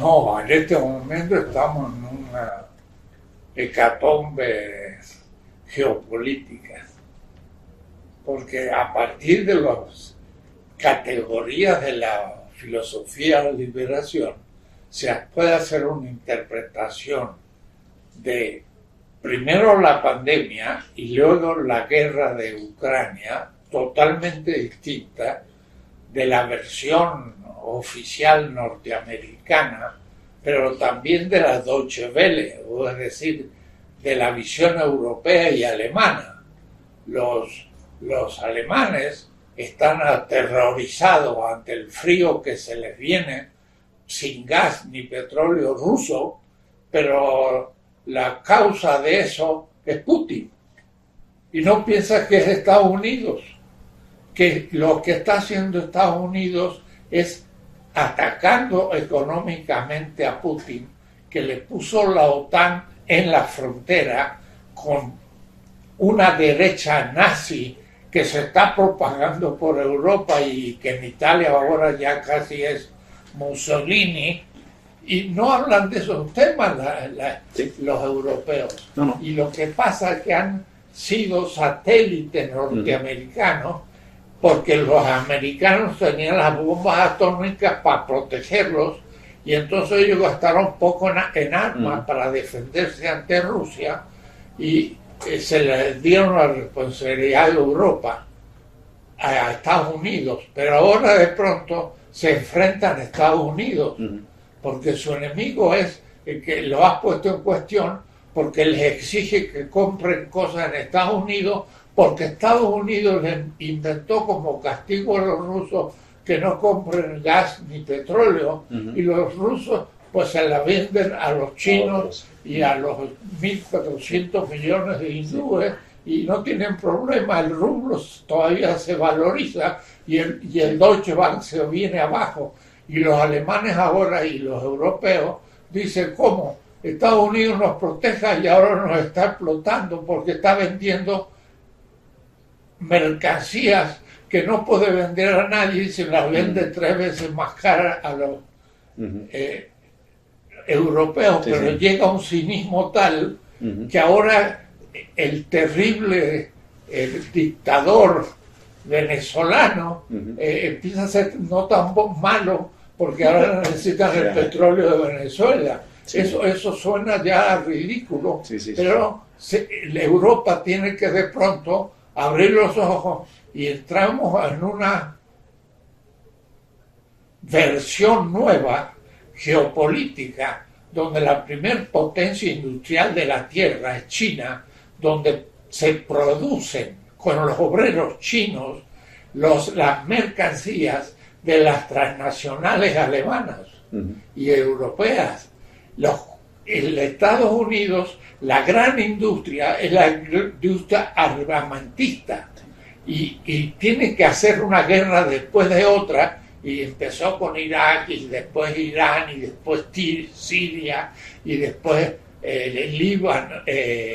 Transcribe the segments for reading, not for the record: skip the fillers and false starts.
No, en este momento estamos en una hecatombe geopolítica, porque a partir de las categorías de la filosofía de la liberación se puede hacer una interpretación de primero la pandemia y luego la guerra de Ucrania, totalmente distinta de la versión oficial norteamericana, pero también de la Deutsche Welle, o es decir, de la visión europea y alemana. Los alemanes están aterrorizados ante el frío que se les viene sin gas ni petróleo ruso, pero la causa de eso es Putin. Y no piensa que es Estados Unidos, que lo que está haciendo Estados Unidos es atacando económicamente a Putin, que le puso la OTAN en la frontera con una derecha nazi que se está propagando por Europa y que en Italia ahora ya casi es Mussolini, y no hablan de esos temas Sí. los europeos. No. Y lo que pasa es que han sido satélites norteamericanos, porque los americanos tenían las bombas atómicas para protegerlos, y entonces ellos gastaron poco en armas para defenderse ante Rusia, y se les dieron la responsabilidad de Europa a Estados Unidos, pero ahora de pronto se enfrentan a Estados Unidos, porque su enemigo es el que lo ha puesto en cuestión, porque les exige que compren cosas en Estados Unidos, porque Estados Unidos les inventó como castigo a los rusos que no compren gas ni petróleo, y los rusos pues se la venden a los chinos y a los 1.400 millones de hindúes, y no tienen problema, el rublo todavía se valoriza y el Deutsche Bank se viene abajo, y los alemanes ahora y los europeos dicen: ¿cómo? Estados Unidos nos proteja y ahora nos está explotando porque está vendiendo mercancías que no puede vender a nadie y se las vende 3 veces más caras a los europeos, Sí, pero sí. llega a un cinismo tal que ahora el terrible dictador venezolano empieza a ser no tan malo, porque ahora necesitan el petróleo de Venezuela. Sí. Eso suena ya ridículo, Sí. pero Europa tiene que de pronto abrir los ojos, y entramos en una versión nueva geopolítica, donde la primer potencia industrial de la Tierra es China, donde se producen con los obreros chinos las mercancías de las transnacionales alemanas y europeas. En Estados Unidos la gran industria es la industria armamentista, y tiene que hacer una guerra después de otra, y empezó con Irak y después Irán y después Siria y después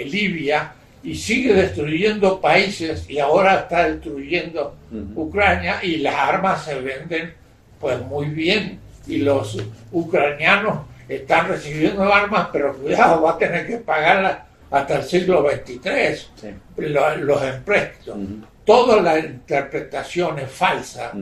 Libia, y sigue destruyendo países, y ahora está destruyendo Ucrania, y las armas se venden pues muy bien, y los ucranianos están recibiendo armas, pero cuidado, va a tener que pagarlas hasta el siglo XXIII, Sí. los empréstitos. Toda la interpretación es falsa,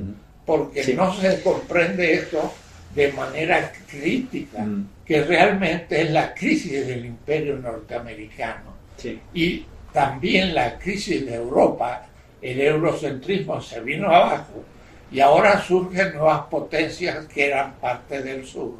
porque Sí. no se comprende esto de manera crítica, que realmente es la crisis del imperio norteamericano. Sí. Y también la crisis de Europa, el eurocentrismo se vino abajo, y ahora surgen nuevas potencias que eran parte del sur,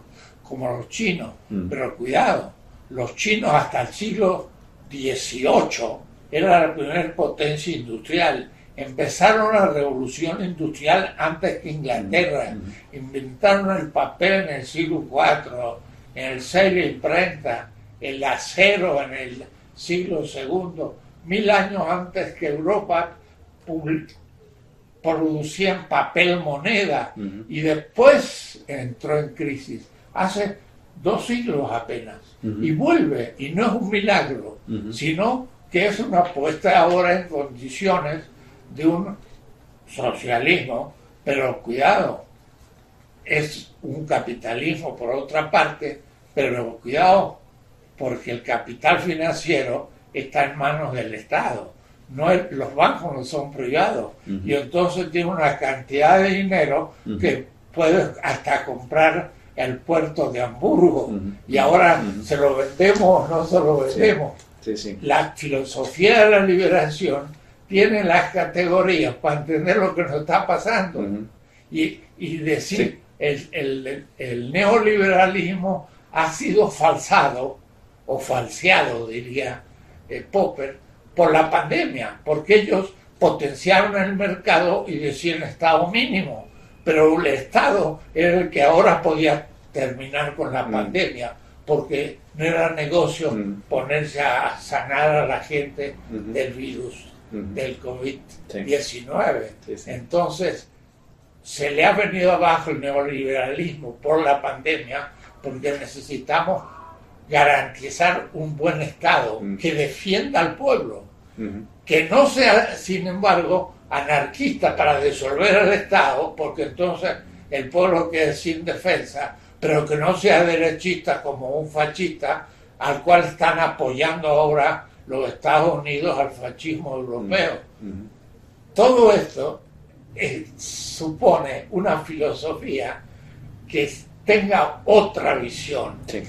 como los chinos. Pero cuidado, los chinos hasta el siglo XVIII eran la primera potencia industrial. Empezaron la revolución industrial antes que Inglaterra, inventaron el papel en el siglo IV, en el sello e imprenta, el acero en el siglo II, 1000 años antes que Europa producían papel moneda, y después entró en crisis, hace 2 siglos apenas, y vuelve, y no es un milagro, sino que es una puesta ahora en condiciones de un socialismo, pero cuidado, es un capitalismo por otra parte, pero cuidado, porque el capital financiero está en manos del Estado. Los bancos no son privados. Y entonces tiene una cantidad de dinero que puede hasta comprar el puerto de Hamburgo. Y ahora se lo vendemos o no se lo vendemos. Sí. La filosofía de la liberación tiene las categorías para entender lo que nos está pasando. Y decir, el neoliberalismo ha sido falsado, o falseado, diría Popper, por la pandemia, porque ellos potenciaron el mercado y decían Estado mínimo, pero el Estado era el que ahora podía terminar con la pandemia, porque no era negocio ponerse a sanar a la gente del virus, del COVID-19. Entonces, se le ha venido abajo el neoliberalismo por la pandemia, porque necesitamos garantizar un buen Estado que defienda al pueblo, que no sea, sin embargo, anarquista para disolver el Estado, porque entonces el pueblo queda sin defensa, pero que no sea derechista como un fascista al cual están apoyando ahora los Estados Unidos al fascismo europeo. Todo esto supone una filosofía que tenga otra visión que